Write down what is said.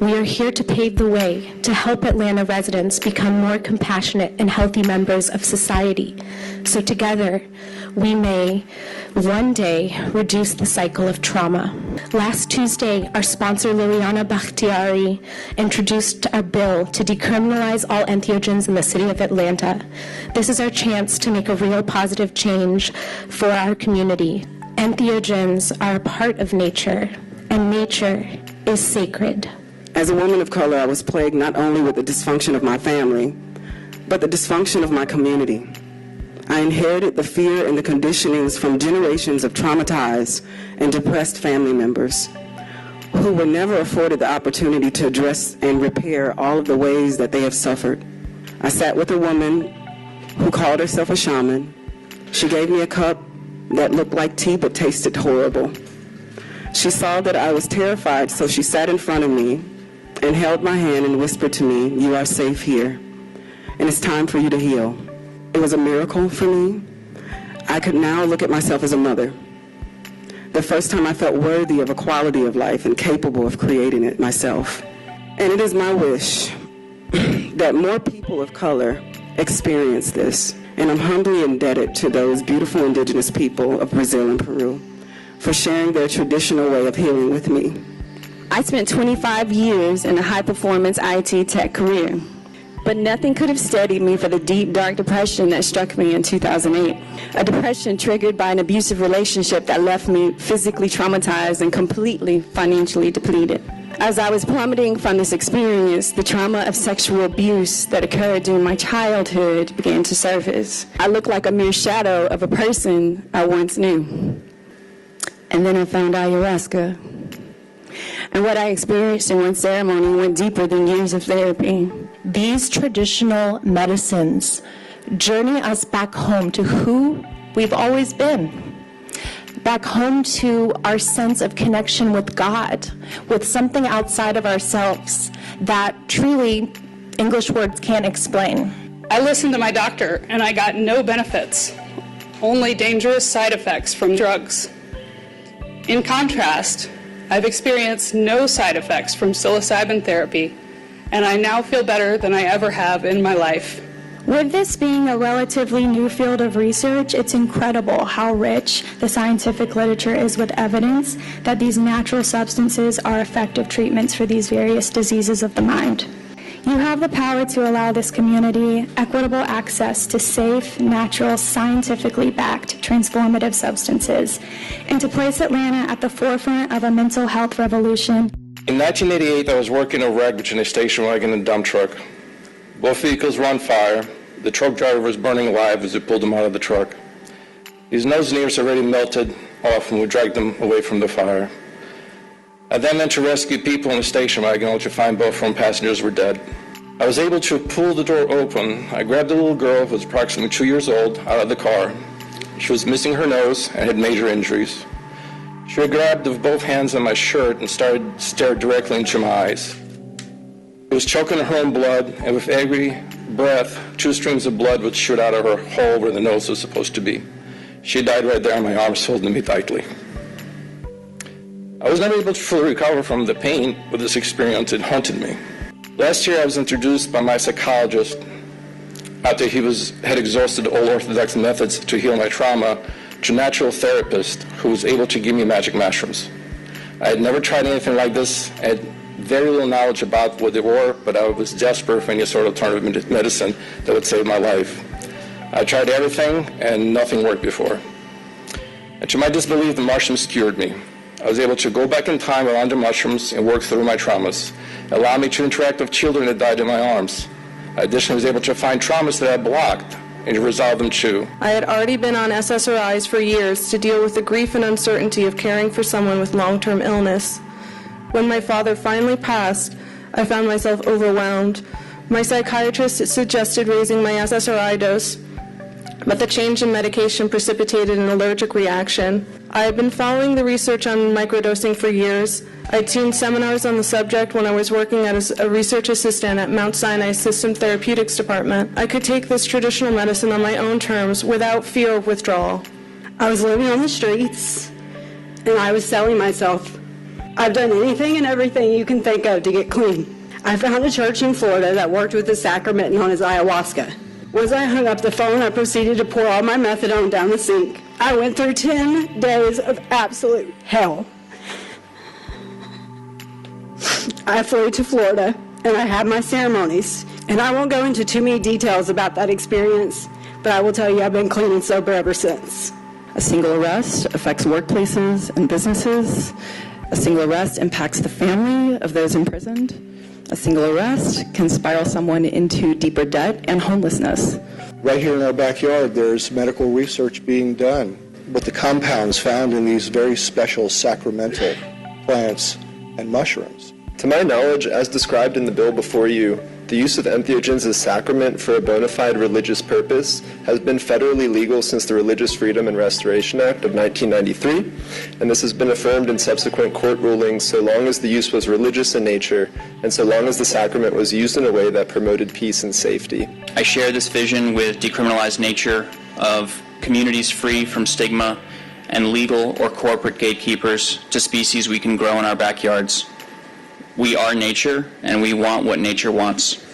We are here to pave the way to help Atlanta residents become more compassionate and healthy members of society, so together we may one day reduce the cycle of trauma. Last Tuesday, our sponsor Liliana Bakhtiari introduced a bill to decriminalize all entheogens in the city of Atlanta. This is our chance to make a real positive change for our community. Entheogens are a part of nature, and nature is sacred. As a woman of color, I was plagued not only with the dysfunction of my family, but the dysfunction of my community. I inherited the fear and the conditionings from generations of traumatized and depressed family members who were never afforded the opportunity to address and repair all of the ways that they have suffered. I sat with a woman who called herself a shaman. She gave me a cup that looked like tea but tasted horrible. She saw that I was terrified, so she sat in front of me and held my hand and whispered to me, "You are safe here, and it's time for you to heal." It was a miracle for me. I could now look at myself as a mother. The first time I felt worthy of a quality of life and capable of creating it myself. And it is my wish that more people of color experience this. And I'm humbly indebted to those beautiful indigenous people of Brazil and Peru for sharing their traditional way of healing with me. I spent 25 years in a high-performance IT tech career, but nothing could have steadied me for the deep, dark depression that struck me in 2008. A depression triggered by an abusive relationship that left me physically traumatized and completely financially depleted. As I was plummeting from this experience, the trauma of sexual abuse that occurred during my childhood began to surface. I looked like a mere shadow of a person I once knew. And then I found ayahuasca. And what I experienced in one ceremony went deeper than years of therapy. These traditional medicines journey us back home to who we've always been, back home to our sense of connection with God, with something outside of ourselves that truly English words can't explain. I listened to my doctor and I got no benefits, only dangerous side effects from drugs. In contrast, I've experienced no side effects from psilocybin therapy, and I now feel better than I ever have in my life. With this being a relatively new field of research, it's incredible how rich the scientific literature is with evidence that these natural substances are effective treatments for these various diseases of the mind. You have the power to allow this community equitable access to safe, natural, scientifically backed, transformative substances, and to place Atlanta at the forefront of a mental health revolution. In 1988, I was working a wreck between a station wagon and a dump truck. Both vehicles were on fire. The truck driver was burning alive as we pulled him out of the truck. His nose and ears already melted off and we dragged him away from the fire. I then went to rescue people in the station wagon, only to find both front passengers were dead. I was able to pull the door open. I grabbed a little girl who was approximately 2 years old out of the car. She was missing her nose and had major injuries. She had grabbed with both hands on my shirt and stared directly into my eyes. She was choking her own blood, and with every breath, 2 streams of blood would shoot out of her hole where the nose was supposed to be. She died right there in my arms, holding me tightly. I was never able to fully recover from the pain of this experience. It haunted me. Last year, I was introduced by my psychologist after he had exhausted all orthodox methods to heal my trauma to a natural therapist who was able to give me magic mushrooms. I had never tried anything like this. I had very little knowledge about what they were, but I was desperate for any sort of alternative medicine that would save my life. I tried everything, and nothing worked before. And to my disbelief, the mushrooms cured me. I was able to go back in time while under mushrooms and work through my traumas. It allowed me to interact with children that died in my arms. I additionally was able to find traumas that I blocked and to resolve them too. I had already been on SSRIs for years to deal with the grief and uncertainty of caring for someone with long-term illness. When my father finally passed, I found myself overwhelmed. My psychiatrist suggested raising my SSRI dose, but the change in medication precipitated an allergic reaction. I had been following the research on microdosing for years. I'd seen seminars on the subject when I was working as a research assistant at Mount Sinai System Therapeutics Department. I could take this traditional medicine on my own terms without fear of withdrawal. I was living on the streets, and I was selling myself I've done anything and everything you can think of to get clean. I found a church in Florida that worked with the sacrament known as ayahuasca. Once I hung up the phone, I proceeded to pour all my methadone down the sink. I went through 10 days of absolute hell. I flew to Florida and I had my ceremonies. And I won't go into too many details about that experience, but I will tell you I've been clean and sober ever since. A single arrest affects workplaces and businesses. A single arrest impacts the family of those imprisoned. A single arrest can spiral someone into deeper debt and homelessness. Right here in our backyard, there's medical research being done with the compounds found in these very special sacramental plants and mushrooms. To my knowledge, as described in the bill before you, the use of entheogens as sacrament for a bona fide religious purpose has been federally legal since the Religious Freedom and Restoration Act of 1993, and this has been affirmed in subsequent court rulings so long as the use was religious in nature and so long as the sacrament was used in a way that promoted peace and safety. I share this vision with decriminalized nature of communities free from stigma and legal or corporate gatekeepers to species we can grow in our backyards. We are nature, and we want what nature wants.